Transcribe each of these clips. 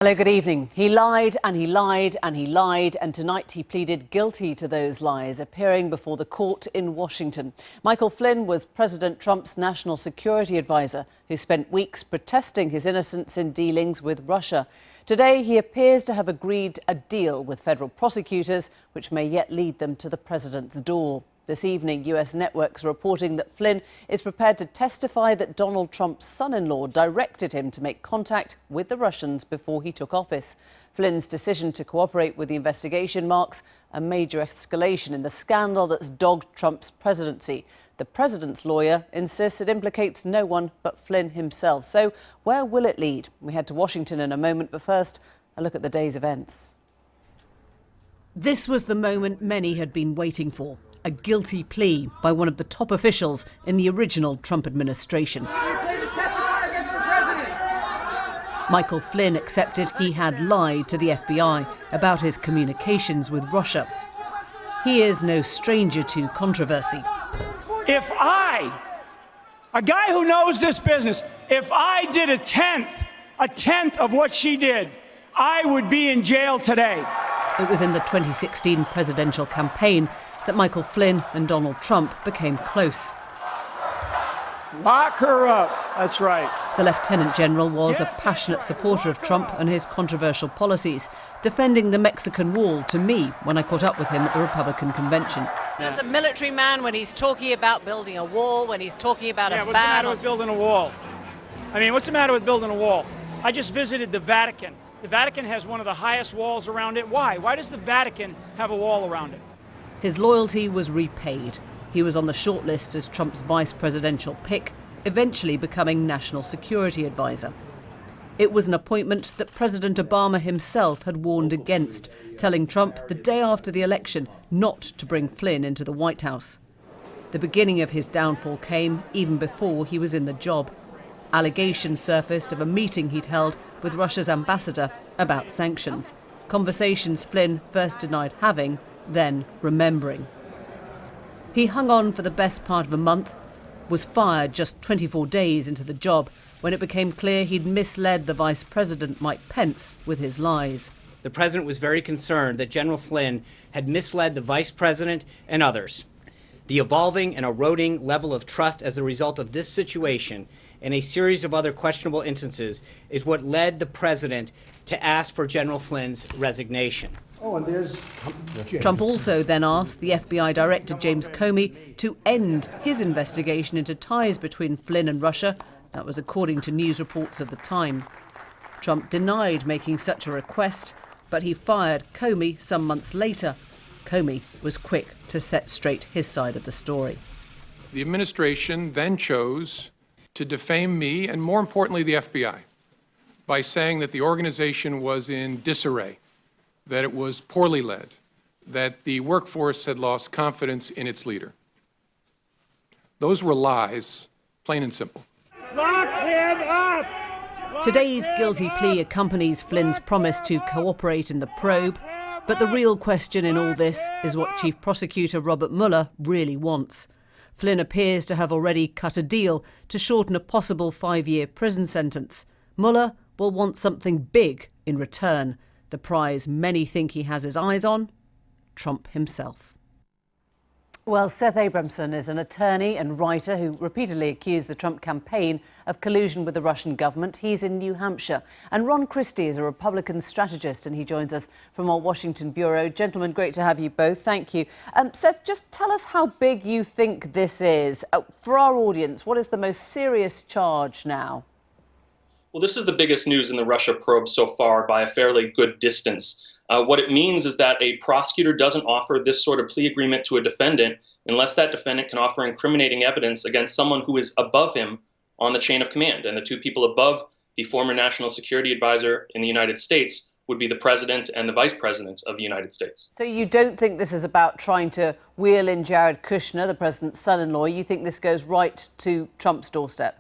Hello, good evening. He lied and he lied and he lied, and tonight he pleaded guilty to those lies, appearing before the court in Washington. Michael Flynn was President Trump's national security advisor, who spent weeks protesting his innocence in dealings with Russia. Today, he appears to have agreed a deal with federal prosecutors, which may yet lead them to the president's door. This evening, US networks are reporting that Flynn is prepared to testify that Donald Trump's son-in-law directed him to make contact with the Russians before he took office. Flynn's decision to cooperate with the investigation marks a major escalation in the scandal that's dogged Trump's presidency. The president's lawyer insists it implicates no one but Flynn himself. So where will it lead? We head to Washington in a moment, but first, a look at the day's events. This was the moment many had been waiting for. A guilty plea by one of the top officials in the original Trump administration. Michael Flynn accepted he had lied to the FBI about his communications with Russia. He is no stranger to controversy. If I, a guy who knows this business, if I did a tenth of what she did, I would be in jail today. It was in the 2016 presidential campaign that Michael Flynn and Donald Trump became close. Lock her up. That's right. The Lieutenant General was a passionate supporter of Trump and his controversial policies, defending the Mexican wall to me when I caught up with him at the Republican convention. As a military man, when he's talking about building a wall, when he's talking about a battle... What's the matter with building a wall? I mean, what's the matter with building a wall? I just visited the Vatican. The Vatican has one of the highest walls around it. Why? Why does the Vatican have a wall around it? His loyalty was repaid. He was on the shortlist as Trump's vice presidential pick, eventually becoming national security advisor. It was an appointment that President Obama himself had warned against, telling Trump the day after the election not to bring Flynn into the White House. The beginning of his downfall came even before he was in the job. Allegations surfaced of a meeting he'd held with Russia's ambassador about sanctions, conversations Flynn first denied having, then remembering. He hung on for the best part of a month, was fired just 24 days into the job when it became clear he'd misled the Vice President Mike Pence with his lies. The president was very concerned that General Flynn had misled the vice president and others. The evolving and eroding level of trust as a result of this situation and a series of other questionable instances is what led the president to ask for General Flynn's resignation. Trump also then asked the FBI Director James Comey to end his investigation into ties between Flynn and Russia. That was according to news reports of the time. Trump denied making such a request, but he fired Comey some months later. Comey was quick to set straight his side of the story. The administration then chose to defame me and, more importantly, the FBI by saying that the organization was in disarray, that it was poorly led, that the workforce had lost confidence in its leader. Those were lies, plain and simple. Lock him up! Today's guilty plea accompanies Flynn's promise to cooperate in the probe. But the real question in all this is what Chief Prosecutor Robert Mueller really wants. Flynn appears to have already cut a deal to shorten a possible 5-year prison sentence. Mueller will want something big in return. The prize many think he has his eyes on: Trump himself. Well, Seth Abramson is an attorney and writer who repeatedly accused the Trump campaign of collusion with the Russian government. He's in New Hampshire. And Ron Christie is a Republican strategist, and he joins us from our Washington bureau. Gentlemen, great to have you both. Thank you. Seth, just tell us how big you think this is. For our audience, what is the most serious charge now? Well, this is the biggest news in the Russia probe so far by a fairly good distance. What it means is that a prosecutor doesn't offer this sort of plea agreement to a defendant unless that defendant can offer incriminating evidence against someone who is above him on the chain of command. And the two people above the former national security advisor in the United States would be the president and the vice president of the United States. So you don't think this is about trying to wheel in Jared Kushner, the president's son-in-law? You think this goes right to Trump's doorstep?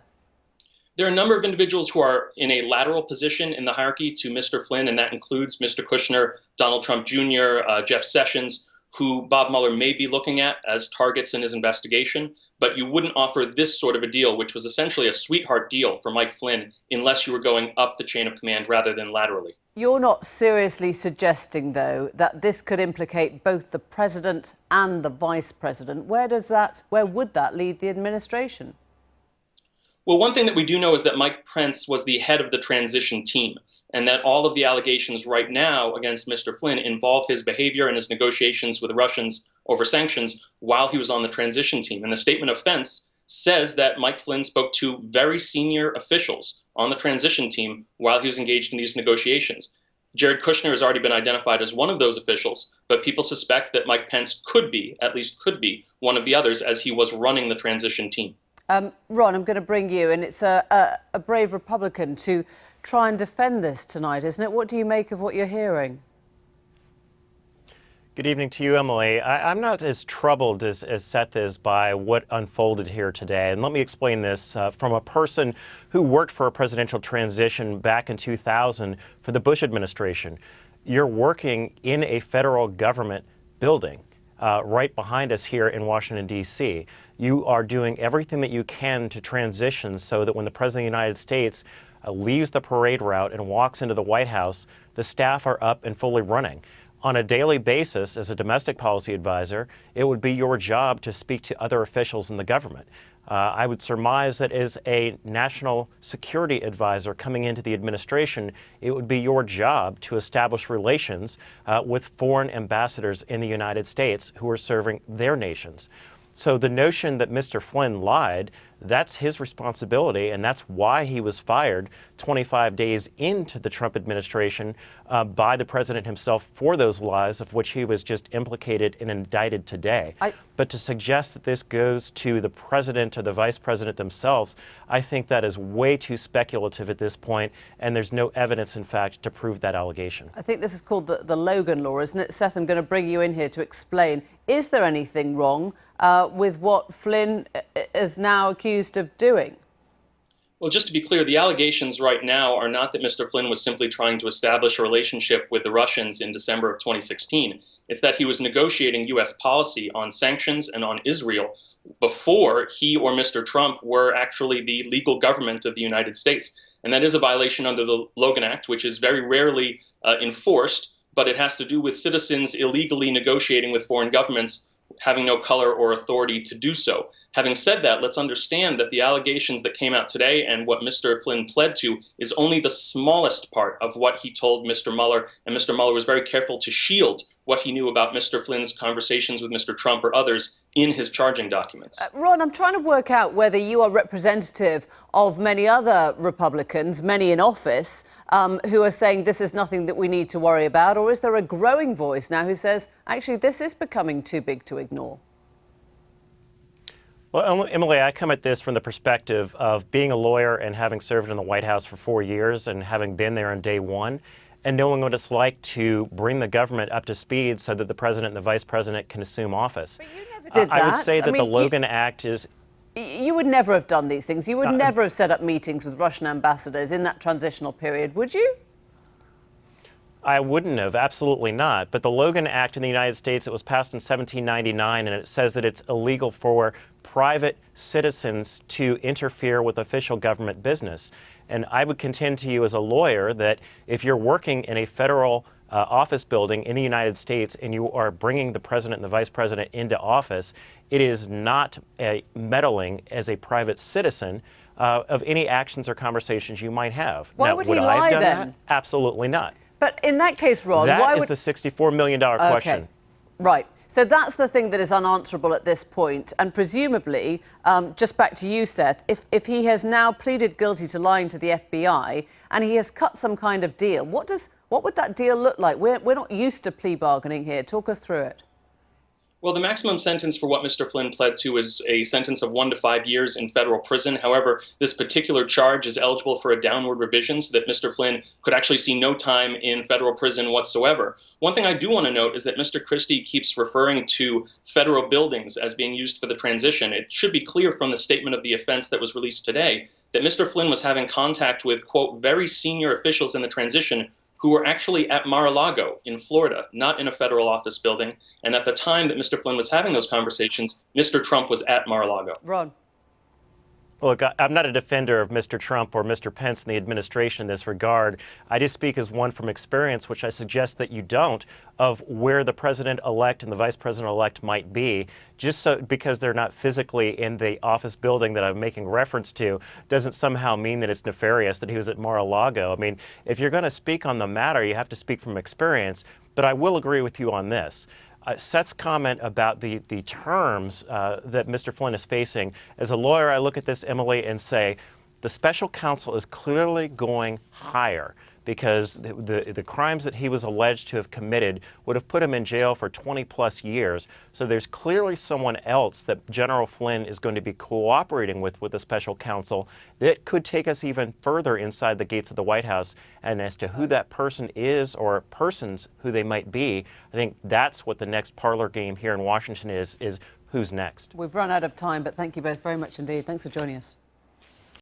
There are a number of individuals who are in a lateral position in the hierarchy to Mr. Flynn, and that includes Mr. Kushner, Donald Trump Jr., Jeff Sessions, who Bob Mueller may be looking at as targets in his investigation, but you wouldn't offer this sort of a deal, which was essentially a sweetheart deal for Mike Flynn, unless you were going up the chain of command rather than laterally. You're not seriously suggesting, though, that this could implicate both the president and the vice president. Where would that lead the administration? Well, one thing that we do know is that Mike Pence was the head of the transition team, and that all of the allegations right now against Mr. Flynn involve his behavior and his negotiations with the Russians over sanctions while he was on the transition team. And the statement of offense says that Mike Flynn spoke to very senior officials on the transition team while he was engaged in these negotiations. Jared Kushner has already been identified as one of those officials, but people suspect that Mike Pence could be one of the others, as he was running the transition team. Ron, I'm going to bring you, and it's a brave Republican to try and defend this tonight, isn't it? What do you make of what you're hearing? Good evening to you, Emily. I'm not as troubled as Seth is by what unfolded here today. And let me explain this from a person who worked for a presidential transition back in 2000 for the Bush administration. You're working in a federal government building right behind us here in Washington, D.C. You are doing everything that you can to transition so that when the President of the United States leaves the parade route and walks into the White House, the staff are up and fully running. On a daily basis, as a domestic policy advisor, it would be your job to speak to other officials in the government. I would surmise that as a national security advisor coming into the administration, it would be your job to establish relations with foreign ambassadors in the United States who are serving their nations. So the notion that Mr. Flynn lied, that's his responsibility, and that's why he was fired 25 days into the Trump administration by the president himself for those lies of which he was just implicated and indicted today. But to suggest that this goes to the president or the vice president themselves, I think that is way too speculative at this point, and there's no evidence, in fact, to prove that allegation. I think this is called the Logan Law, isn't it? Seth, I'm going to bring you in here to explain. Is there anything wrong with what Flynn is now accused of doing? Well, just to be clear, the allegations right now are not that Mr. Flynn was simply trying to establish a relationship with the Russians in December of 2016. It's that he was negotiating U.S. policy on sanctions and on Israel before he or Mr. Trump were actually the legal government of the United States. And that is a violation under the Logan Act, which is very rarely enforced, but it has to do with citizens illegally negotiating with foreign governments having no color or authority to do so. Having said that, let's understand that the allegations that came out today and what Mr. Flynn pled to is only the smallest part of what he told Mr. Mueller, and Mr. Mueller was very careful to shield what he knew about Mr. Flynn's conversations with Mr. Trump or others in his charging documents. Ron, I'm trying to work out whether you are representative of many other Republicans, many in office, who are saying this is nothing that we need to worry about, or is there a growing voice now who says, actually, this is becoming too big to ignore? Well, Emily, I come at this from the perspective of being a lawyer and having served in the White House for 4 years and having been there on day one and knowing what it's like to bring the government up to speed so that the president and the vice president can assume office. But you never did that. I would say that the Logan Act is... You would never have done these things. You would never have set up meetings with Russian ambassadors in that transitional period, would you? I wouldn't have, absolutely not. But the Logan Act in the United States, it was passed in 1799, and it says that it's illegal for private citizens to interfere with official government business. And I would contend to you as a lawyer that if you're working in a federal office building in the United States and you are bringing the president and the vice president into office, it is not meddling as a private citizen of any actions or conversations you might have. Why now, would he I lie have done then? That? Absolutely not. But in that case, Ron, that is the $64 million question. Right. So that's the thing that is unanswerable at this point. And presumably, just back to you, Seth, if he has now pleaded guilty to lying to the FBI and he has cut some kind of deal, what would that deal look like? We're not used to plea bargaining here. Talk us through it. Well, the maximum sentence for what Mr. Flynn pled to is a sentence of 1 to 5 years in federal prison. However, this particular charge is eligible for a downward revision so that Mr. Flynn could actually see no time in federal prison whatsoever. One thing I do want to note is that Mr. Christie keeps referring to federal buildings as being used for the transition. It should be clear from the statement of the offense that was released today that Mr. Flynn was having contact with, quote, very senior officials in the transition who were actually at Mar-a-Lago in Florida, not in a federal office building. And at the time that Mr. Flynn was having those conversations, Mr. Trump was at Mar-a-Lago. Ron. Look, I'm not a defender of Mr. Trump or Mr. Pence and the administration in this regard. I just speak as one from experience, which I suggest that you don't, of where the president-elect and the vice president-elect might be. Just so because they're not physically in the office building that I'm making reference to doesn't somehow mean that it's nefarious that he was at Mar-a-Lago. I mean, if you're going to speak on the matter, you have to speak from experience. But I will agree with you on this. Seth's comment about the terms that Mr. Flynn is facing. As a lawyer, I look at this, Emily, and say the special counsel is clearly going higher because the crimes that he was alleged to have committed would have put him in jail for 20 plus years. So there's clearly someone else that General Flynn is going to be cooperating with the special counsel that could take us even further inside the gates of the White House. And as to who that person is or persons who they might be, I think that's what the next parlor game here in Washington is who's next. We've run out of time, but thank you both very much indeed. Thanks for joining us.